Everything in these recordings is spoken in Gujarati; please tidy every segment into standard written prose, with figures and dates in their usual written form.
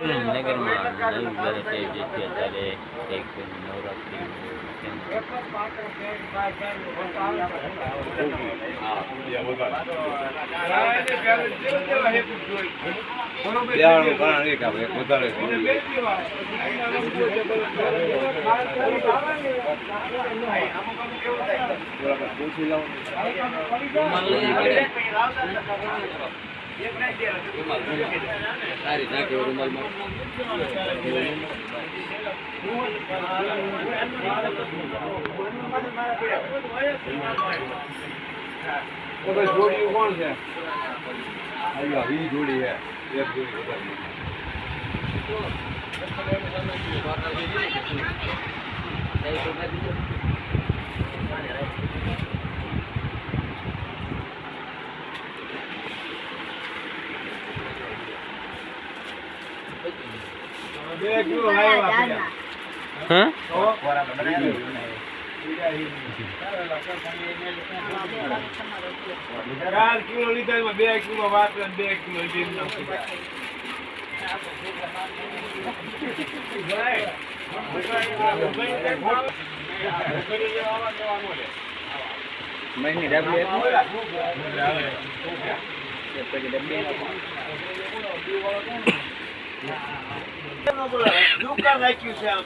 નગરમાં નવી વેરાયટી જે છે અત્યારે એક નવરાત્રી સારી નાખે રૂમાલમાં જોડી કોણ છે? ઈ જોડી છે, એક જોડી કિલો લીધા 2 કિલો વાત 2 કિલો મહિની ડબલી દુકાન રાખ્યું છે આમ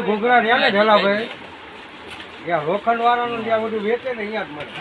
ઘોઘરા રહ્યા ને ઢેલા ભાઈ ત્યાં લોખંડ વાળાનું ત્યાં બધું વેચે ને અહીંયા જ મળે